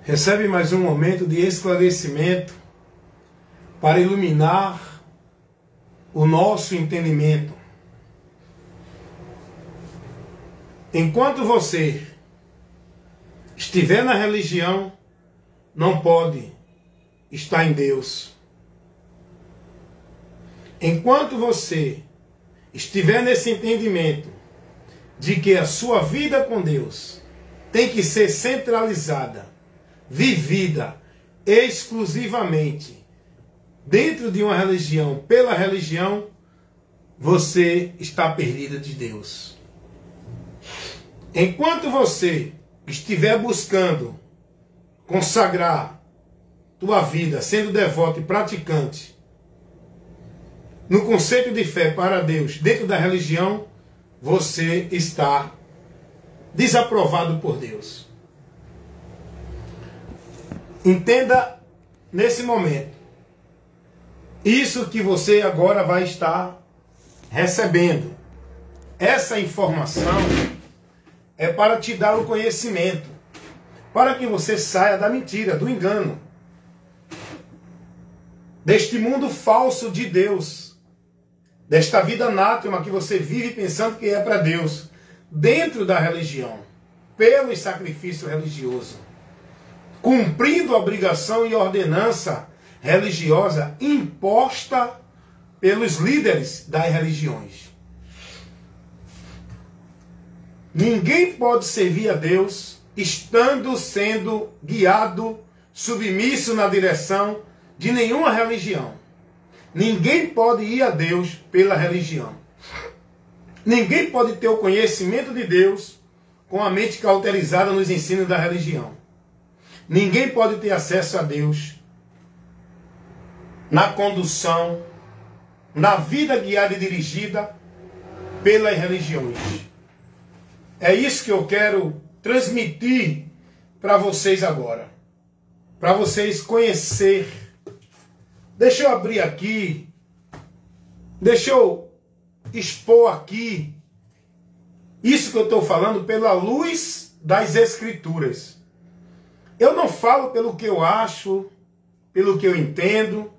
Recebe mais um momento de esclarecimento para iluminar o nosso entendimento. Enquanto você estiver na religião, não pode estar em Deus. Enquanto você estiver nesse entendimento de que a sua vida com Deus tem que ser centralizada, vivida exclusivamente dentro de uma religião, pela religião, você está perdido de Deus. Enquanto você estiver buscando consagrar tua vida, sendo devoto e praticante, no conceito de fé para Deus, dentro da religião, você está desaprovado por Deus. Entenda nesse momento. Isso que você agora vai estar recebendo. Essa informação é para te dar o conhecimento, para que você saia da mentira, do engano, deste mundo falso de Deus, desta vida anátema que você vive pensando que é para Deus, dentro da religião, pelo sacrifício religioso, cumprindo a obrigação e ordenança religiosa imposta pelos líderes das religiões. Ninguém pode servir a Deus estando sendo guiado, submisso na direção de nenhuma religião. Ninguém pode ir a Deus pela religião. Ninguém pode ter o conhecimento de Deus com a mente cauterizada nos ensinos da religião. Ninguém pode ter acesso a Deus na condução, na vida guiada e dirigida pelas religiões. É isso que eu quero transmitir para vocês agora. Para vocês conhecer. Deixa eu abrir aqui. Deixa eu expor aqui isso que eu estou falando pela luz das Escrituras. Eu não falo pelo que eu acho, pelo que eu entendo,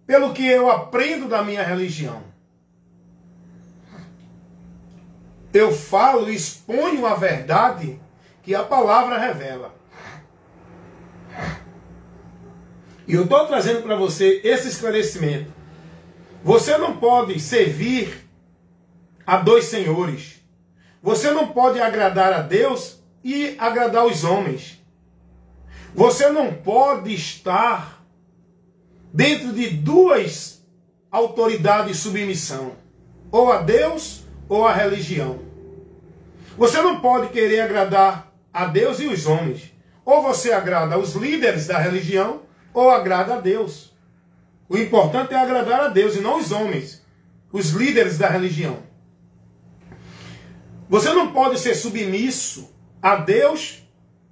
pelo que eu aprendo da minha religião. Eu falo e exponho a verdade que a palavra revela. E eu estou trazendo para você esse esclarecimento. Você não pode servir a dois senhores. Você não pode agradar a Deus e agradar os homens. Você não pode estar dentro de duas autoridades de submissão. Ou a Deus ou a religião. Você não pode querer agradar a Deus e os homens. Ou você agrada os líderes da religião, ou agrada a Deus. O importante é agradar a Deus e não os homens, os líderes da religião. Você não pode ser submisso a Deus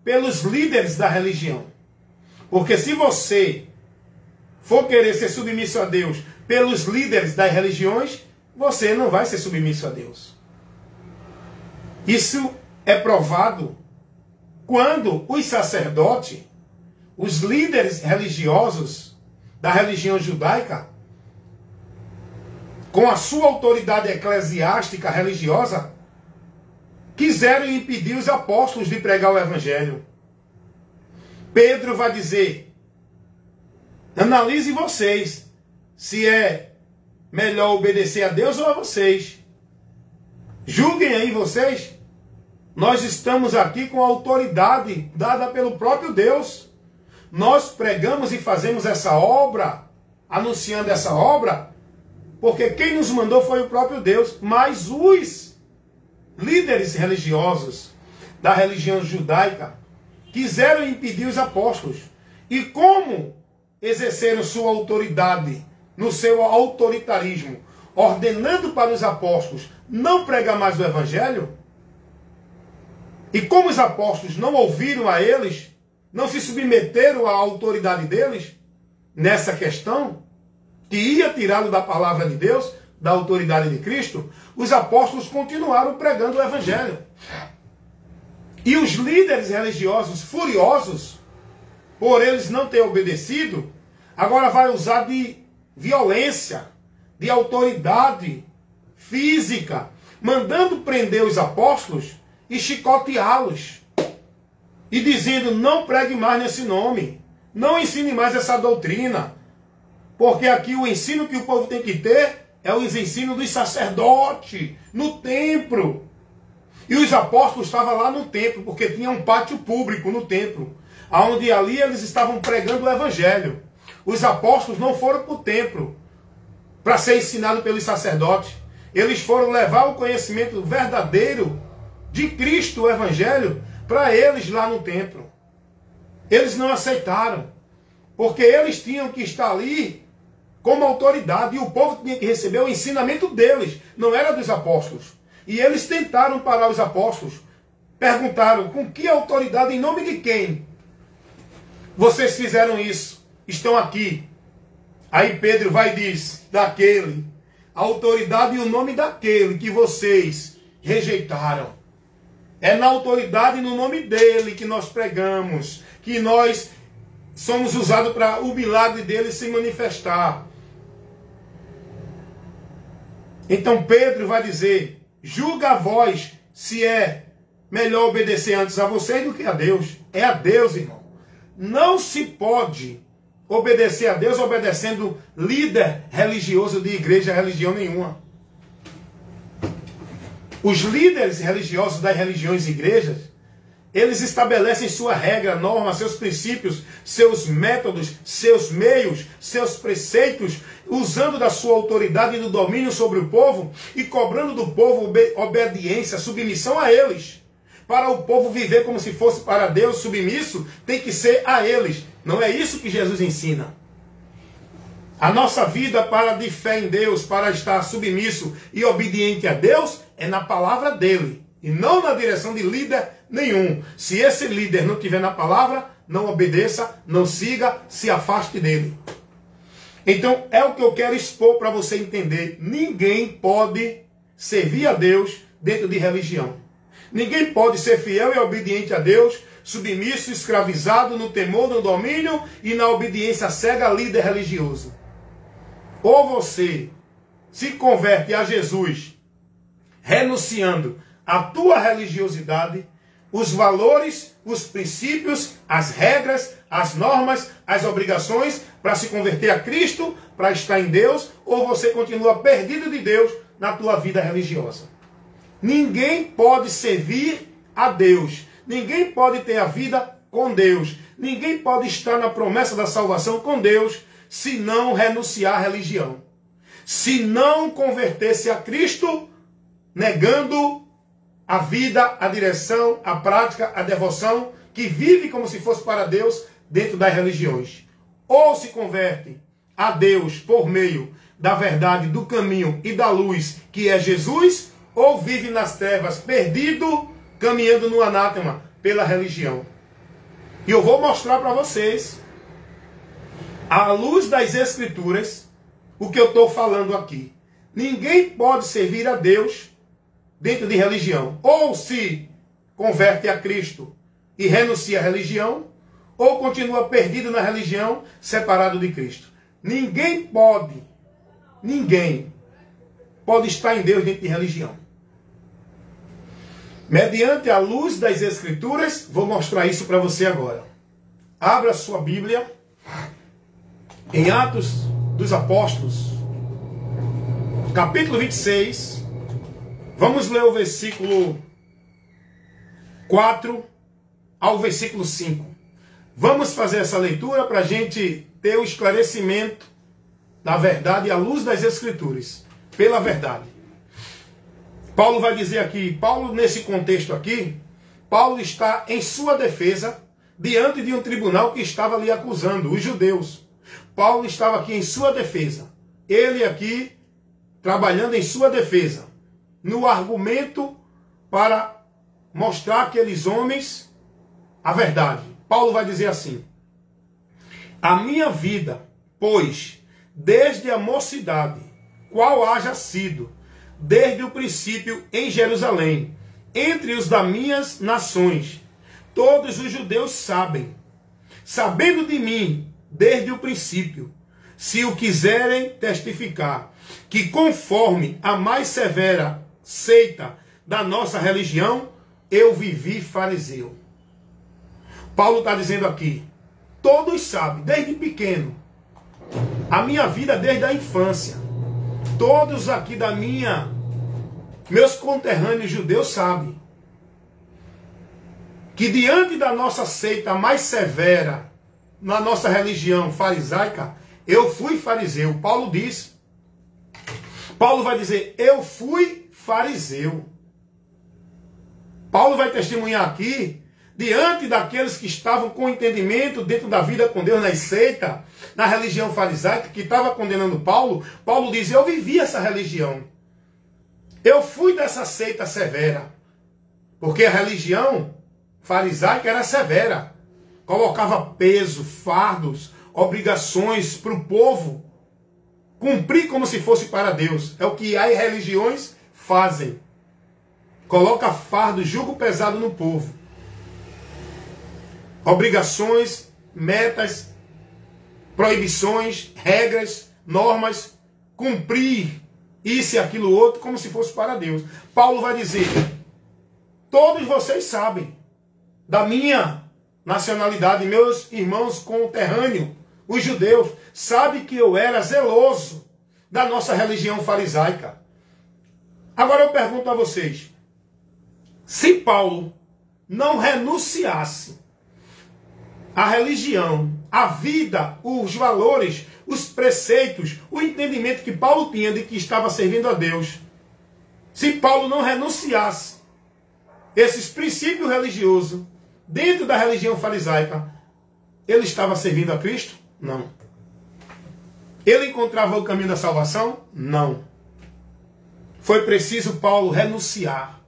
pelos líderes da religião. Porque se você for querer ser submisso a Deus pelos líderes das religiões, você não vai ser submisso a Deus. Isso é provado quando os sacerdotes, os líderes religiosos da religião judaica, com a sua autoridade eclesiástica religiosa, quiseram impedir os apóstolos de pregar o evangelho. Pedro vai dizer: analise vocês se é melhor obedecer a Deus ou a vocês. Julguem aí vocês. Nós estamos aqui com a autoridade dada pelo próprio Deus. Nós pregamos e fazemos essa obra, anunciando essa obra, porque quem nos mandou foi o próprio Deus. Mas os líderes religiosos da religião judaica quiseram impedir os apóstolos. E como exerceram sua autoridade no seu autoritarismo, ordenando para os apóstolos não pregar mais o evangelho, e como os apóstolos não ouviram a eles, não se submeteram à autoridade deles nessa questão, que ia tirá-lo da palavra de Deus, da autoridade de Cristo, os apóstolos continuaram pregando o evangelho. E os líderes religiosos furiosos por eles não terem obedecido, agora vai usar de violência, de autoridade física, mandando prender os apóstolos e chicoteá-los. E dizendo, não pregue mais nesse nome, não ensine mais essa doutrina, porque aqui o ensino que o povo tem que ter é o ensino dos sacerdotes, no templo. E os apóstolos estavam lá no templo, porque tinha um pátio público no templo, onde ali eles estavam pregando o evangelho. Os apóstolos não foram para o templo para ser ensinados pelos sacerdotes. Eles foram levar o conhecimento verdadeiro de Cristo, o evangelho, para eles lá no templo. Eles não aceitaram, porque eles tinham que estar ali como autoridade, e o povo tinha que receber o ensinamento deles, não era dos apóstolos. E eles tentaram parar os apóstolos, perguntaram, com que autoridade, em nome de quem vocês fizeram isso? Estão aqui. Aí Pedro vai e diz, daquele, a autoridade e o nome daquele que vocês rejeitaram. É na autoridade e no nome dele que nós pregamos, que nós somos usados para o milagre dele se manifestar. Então Pedro vai dizer, julga a vós se é melhor obedecer antes a vocês do que a Deus. É a Deus, irmão. Não se pode obedecer a Deus obedecendo líder religioso de igreja, religião nenhuma. Os líderes religiosos das religiões e igrejas, eles estabelecem sua regra, norma, seus princípios, seus métodos, seus meios, seus preceitos, usando da sua autoridade e do domínio sobre o povo e cobrando do povo obediência, submissão a eles. Para o povo viver como se fosse para Deus submisso, tem que ser a eles. Não é isso que Jesus ensina. A nossa vida para de fé em Deus, para estar submisso e obediente a Deus, é na palavra dele. E não na direção de líder nenhum. Se esse líder não estiver na palavra, não obedeça, não siga, se afaste dele. Então é o que eu quero expor para você entender. Ninguém pode servir a Deus dentro de religião. Ninguém pode ser fiel e obediente a Deus, submisso, escravizado no temor, no domínio e na obediência cega a líder religioso. Ou você se converte a Jesus, renunciando a tua religiosidade, os valores, os princípios, as regras, as normas, as obrigações, para se converter a Cristo, para estar em Deus, ou você continua perdido de Deus na tua vida religiosa. Ninguém pode servir a Deus. Ninguém pode ter a vida com Deus. Ninguém pode estar na promessa da salvação com Deus se não renunciar à religião. Se não converter-se a Cristo, negando a vida, a direção, a prática, a devoção, que vive como se fosse para Deus dentro das religiões. Ou se converte a Deus por meio da verdade, do caminho e da luz, que é Jesus, ou vive nas trevas, perdido, caminhando no anátema pela religião. E eu vou mostrar para vocês, à luz das Escrituras, o que eu estou falando aqui. Ninguém pode servir a Deus dentro de religião. Ou se converte a Cristo e renuncia à religião, ou continua perdido na religião, separado de Cristo. Ninguém pode estar em Deus dentro de religião. Mediante a luz das Escrituras, vou mostrar isso para você agora. Abra sua Bíblia em Atos dos Apóstolos, capítulo 26. Vamos ler o versículo 4 ao versículo 5. Vamos fazer essa leitura para a gente ter o esclarecimento da verdade à luz das Escrituras, pela verdade. Paulo vai dizer aqui, Paulo nesse contexto aqui, Paulo está em sua defesa diante de um tribunal que estava lhe acusando, os judeus. Paulo estava aqui em sua defesa. Ele aqui trabalhando em sua defesa, no argumento para mostrar àqueles homens a verdade. Paulo vai dizer assim: a minha vida, pois, desde a mocidade, qual haja sido, desde o princípio em Jerusalém, entre os das minhas nações, todos os judeus sabem, sabendo de mim desde o princípio, se o quiserem testificar, que conforme a mais severa seita da nossa religião, eu vivi fariseu. Paulo está dizendo aqui, todos sabem, desde pequeno, a minha vida desde a infância, todos aqui meus conterrâneos judeus sabem, que diante da nossa seita mais severa, na nossa religião farisaica, eu fui fariseu. Paulo diz, Paulo vai dizer, eu fui fariseu. Paulo vai testemunhar aqui, diante daqueles que estavam com entendimento dentro da vida com Deus, na seita, na religião farisaica, que estava condenando Paulo, Paulo diz, eu vivi essa religião. Eu fui dessa seita severa. Porque a religião farisaica era severa. Colocava peso, fardos, obrigações para o povo cumprir como se fosse para Deus. É o que as religiões fazem. Coloca fardo, jugo pesado no povo. Obrigações, metas, proibições, regras, normas, cumprir isso e aquilo outro como se fosse para Deus. Paulo vai dizer, todos vocês sabem da minha nacionalidade, meus irmãos conterrâneos, os judeus, sabem que eu era zeloso da nossa religião farisaica. Agora eu pergunto a vocês, se Paulo não renunciasse à religião, à vida, os valores, os preceitos, o entendimento que Paulo tinha de que estava servindo a Deus, se Paulo não renunciasse esses princípios religiosos dentro da religião farisaica, ele estava servindo a Cristo? Não. Ele encontrava o caminho da salvação? Não. Foi preciso Paulo renunciar.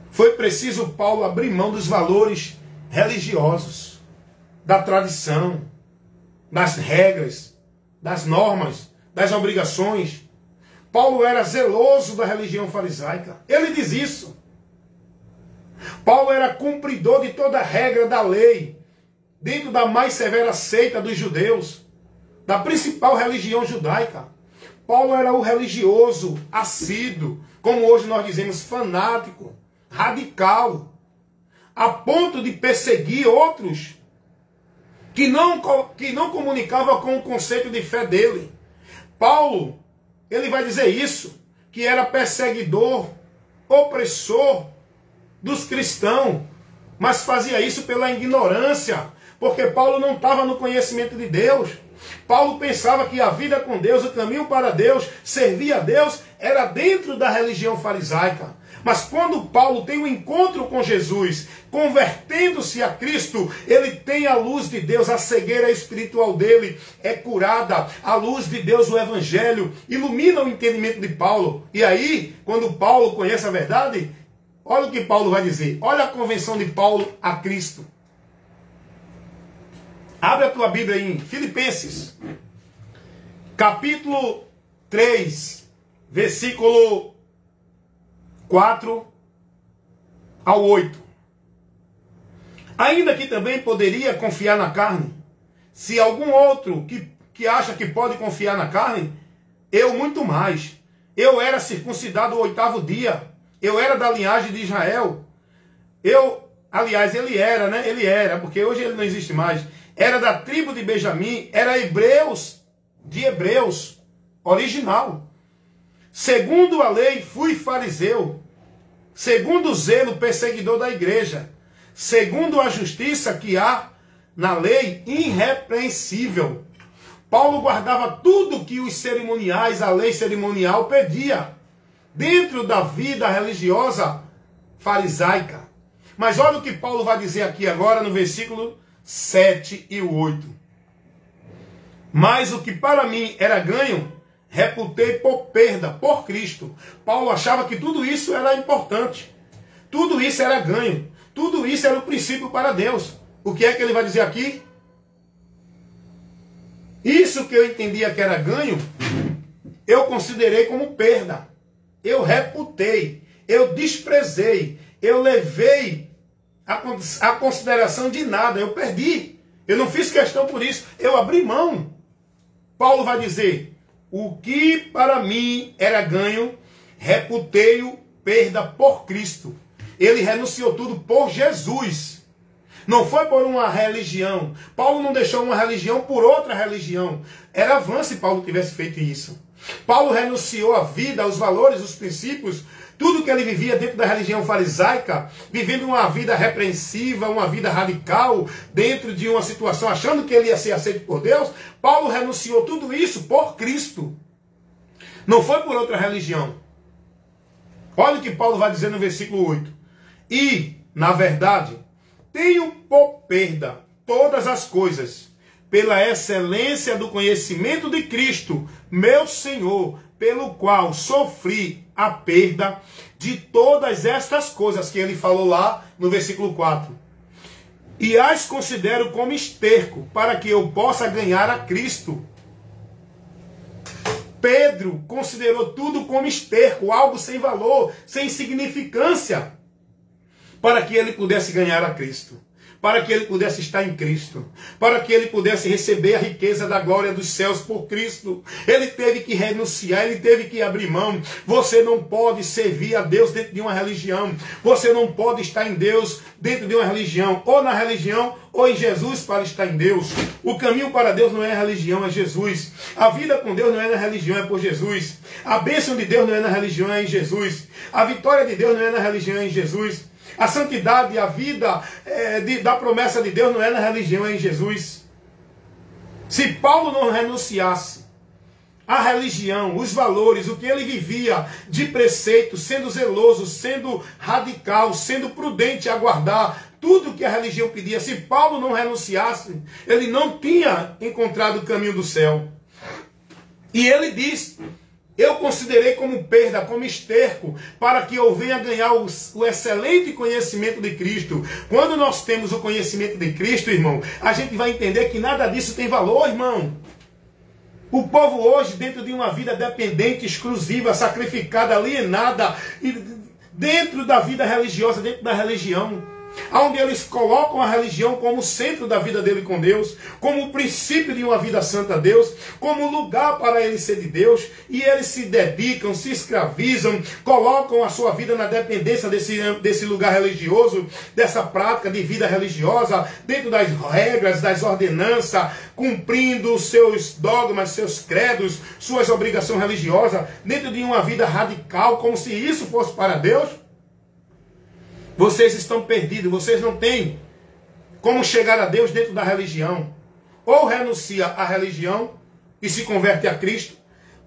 Foi preciso Paulo abrir mão dos valores religiosos, da tradição, das regras, das normas, das obrigações. Paulo era zeloso da religião farisaica. Ele diz isso. Paulo era cumpridor de toda a regra da lei, dentro da mais severa seita dos judeus, da principal religião judaica. Paulo era o religioso assíduo, como hoje nós dizemos, fanático, radical, a ponto de perseguir outros que não comunicavam com o conceito de fé dele. Paulo, ele vai dizer isso, que era perseguidor, opressor dos cristãos, mas fazia isso pela ignorância, porque Paulo não estava no conhecimento de Deus. Paulo pensava que a vida com Deus, o caminho para Deus, servir a Deus, era dentro da religião farisaica. Mas quando Paulo tem um encontro com Jesus, convertendo-se a Cristo, ele tem a luz de Deus, a cegueira espiritual dele é curada, a luz de Deus, o Evangelho, ilumina o entendimento de Paulo. E aí, quando Paulo conhece a verdade, olha o que Paulo vai dizer. Olha a convenção de Paulo a Cristo. Abre a tua Bíblia em Filipenses, capítulo 3, versículo 4 ao 8. Ainda que também poderia confiar na carne, se algum outro que acha que pode confiar na carne, eu muito mais. Eu era circuncidado o 8º dia, eu era da linhagem de Israel. Aliás, ele era, né? Ele era, porque hoje ele não existe mais. Era da tribo de Benjamim, era de Hebreus, original. Segundo a lei, fui fariseu. Segundo o zelo, perseguidor da igreja. Segundo a justiça que há na lei, irrepreensível. Paulo guardava tudo que os cerimoniais, a lei cerimonial pedia, dentro da vida religiosa farisaica. Mas olha o que Paulo vai dizer aqui agora no versículo 7 e 8. Mas o que para mim era ganho, reputei por perda, por Cristo. Paulo achava que tudo isso era importante. Tudo isso era ganho. Tudo isso era o princípio para Deus. O que é que ele vai dizer aqui? Isso que eu entendia que era ganho, eu considerei como perda. Eu reputei, eu desprezei, eu levei a consideração de nada. Eu perdi. Eu não fiz questão por isso. Eu abri mão. Paulo vai dizer: o que para mim era ganho, reputei-o perda por Cristo. Ele renunciou tudo por Jesus. Não foi por uma religião. Paulo não deixou uma religião por outra religião. Era avanço se Paulo tivesse feito isso. Paulo renunciou a vida, aos valores, os princípios, tudo que ele vivia dentro da religião farisaica, vivendo uma vida repreensiva, uma vida radical, dentro de uma situação, achando que ele ia ser aceito por Deus. Paulo renunciou tudo isso por Cristo. Não foi por outra religião. Olha o que Paulo vai dizer no versículo 8. E, na verdade, tenho por perda todas as coisas, pela excelência do conhecimento de Cristo, meu Senhor, pelo qual sofri a perda de todas estas coisas que ele falou lá no versículo 4. E as considero como esterco, para que eu possa ganhar a Cristo. Pedro considerou tudo como esterco, algo sem valor, sem significância, para que ele pudesse ganhar a Cristo, para que ele pudesse estar em Cristo, para que ele pudesse receber a riqueza da glória dos céus por Cristo. Ele teve que renunciar, ele teve que abrir mão. Você não pode servir a Deus dentro de uma religião, você não pode estar em Deus dentro de uma religião, ou na religião, ou em Jesus para estar em Deus. O caminho para Deus não é a religião, é Jesus. A vida com Deus não é na religião, é por Jesus. A bênção de Deus não é na religião, é em Jesus. A vitória de Deus não é na religião, é em Jesus. A santidade, a vida da promessa de Deus não é na religião, é em Jesus. Se Paulo não renunciasse à religião, os valores, o que ele vivia de preceito, sendo zeloso, sendo radical, sendo prudente a guardar tudo que a religião pedia, se Paulo não renunciasse, ele não tinha encontrado o caminho do céu. E ele diz: eu considerei como perda, como esterco, para que eu venha ganhar o excelente conhecimento de Cristo. Quando nós temos o conhecimento de Cristo, irmão, a gente vai entender que nada disso tem valor, irmão. O povo hoje, dentro de uma vida dependente, exclusiva, sacrificada, alienada, dentro da vida religiosa, dentro da religião, onde eles colocam a religião como centro da vida dele com Deus, como o princípio de uma vida santa a Deus, como lugar para ele ser de Deus, e eles se dedicam, se escravizam, colocam a sua vida na dependência desse lugar religioso, dessa prática de vida religiosa, dentro das regras, das ordenanças, cumprindo os seus dogmas, seus credos, suas obrigações religiosas, dentro de uma vida radical, como se isso fosse para Deus. Vocês estão perdidos, vocês não têm como chegar a Deus dentro da religião. Ou renuncia à religião e se converte a Cristo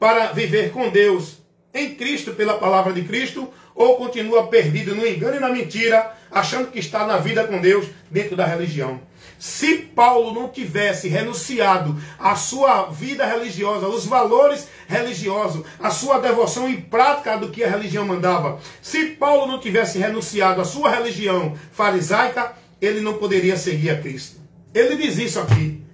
para viver com Deus em Cristo, pela palavra de Cristo, ou continua perdido no engano e na mentira, achando que está na vida com Deus dentro da religião. Se Paulo não tivesse renunciado à sua vida religiosa, aos valores religiosos, à sua devoção e prática do que a religião mandava, se Paulo não tivesse renunciado à sua religião farisaica, ele não poderia seguir a Cristo. Ele diz isso aqui,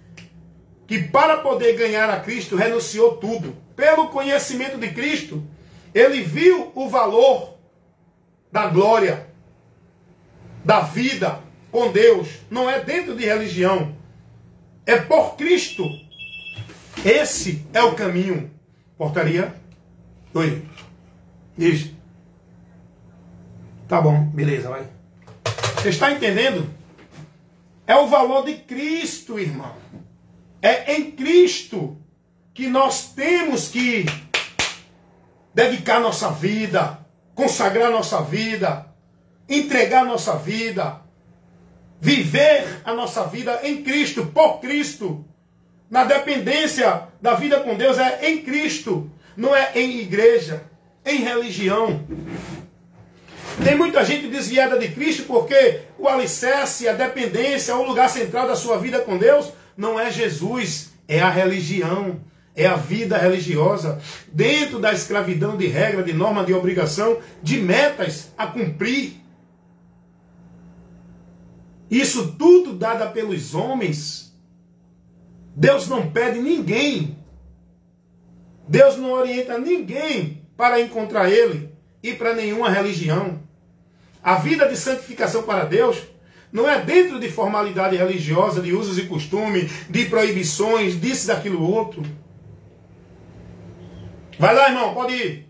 que para poder ganhar a Cristo, renunciou tudo. Pelo conhecimento de Cristo, ele viu o valor da glória, da vida com Deus. Não é dentro de religião, é por Cristo. Esse é o caminho. Portaria? Oi. Isso. Tá bom, beleza, vai. Você está entendendo? É o valor de Cristo, irmão. É em Cristo que nós temos que dedicar nossa vida, consagrar nossa vida, entregar nossa vida, viver a nossa vida em Cristo, por Cristo. Na dependência da vida com Deus é em Cristo, não é em igreja, em religião. Tem muita gente desviada de Cristo porque o alicerce, a dependência, o lugar central da sua vida com Deus não é Jesus, é a religião, é a vida religiosa, dentro da escravidão de regra, de norma, de obrigação, de metas a cumprir. Isso tudo dado pelos homens. Deus não pede ninguém. Deus não orienta ninguém para encontrar Ele e para nenhuma religião. A vida de santificação para Deus não é dentro de formalidade religiosa, de usos e costumes, de proibições, disso, daquilo, outro. Vai lá, irmão, pode ir.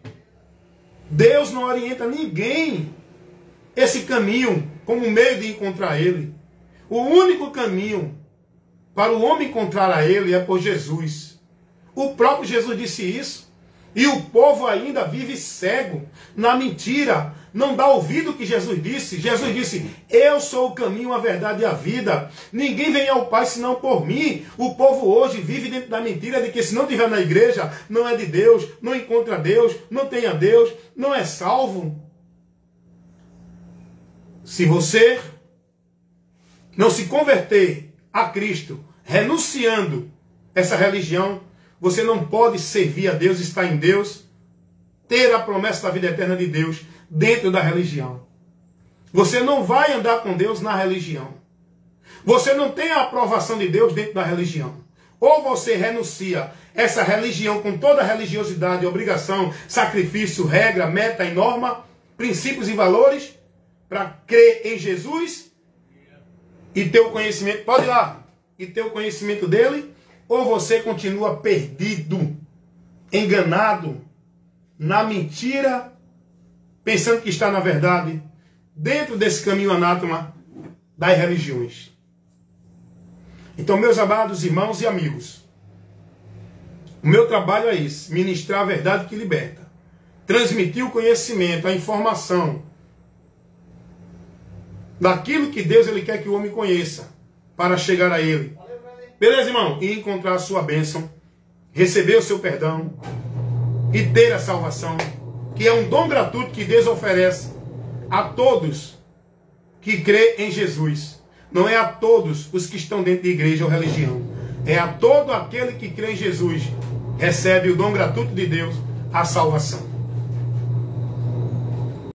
Deus não orienta ninguém esse caminho como meio de encontrar Ele. O único caminho para o homem encontrar a Ele é por Jesus. O próprio Jesus disse isso. E o povo ainda vive cego, na mentira, não dá ouvido o que Jesus disse. Jesus disse, eu sou o caminho, a verdade e a vida. Ninguém vem ao Pai senão por mim. O povo hoje vive dentro da mentira de que se não estiver na igreja, não é de Deus, não encontra Deus, não tem a Deus, não é salvo. Se você não se converter a Cristo, renunciando essa religião, você não pode servir a Deus, estar em Deus, ter a promessa da vida eterna de Deus dentro da religião. Você não vai andar com Deus na religião. Você não tem a aprovação de Deus dentro da religião. Ou você renuncia essa religião com toda a religiosidade, obrigação, sacrifício, regra, meta e norma, princípios e valores, para crer em Jesus e ter o conhecimento, pode ir lá, e ter o conhecimento dele. Ou você continua perdido, enganado, na mentira, pensando que está na verdade, dentro desse caminho anátema das religiões. Então, meus amados irmãos e amigos, o meu trabalho é esse, ministrar a verdade que liberta, transmitir o conhecimento, a informação, daquilo que Deus ele quer que o homem conheça, para chegar a Ele. Beleza, irmão? E encontrar a sua bênção, receber o seu perdão e ter a salvação, que é um dom gratuito que Deus oferece a todos que crê em Jesus. Não é a todos os que estão dentro de igreja ou religião. É a todo aquele que crê em Jesus, recebe o dom gratuito de Deus, a salvação.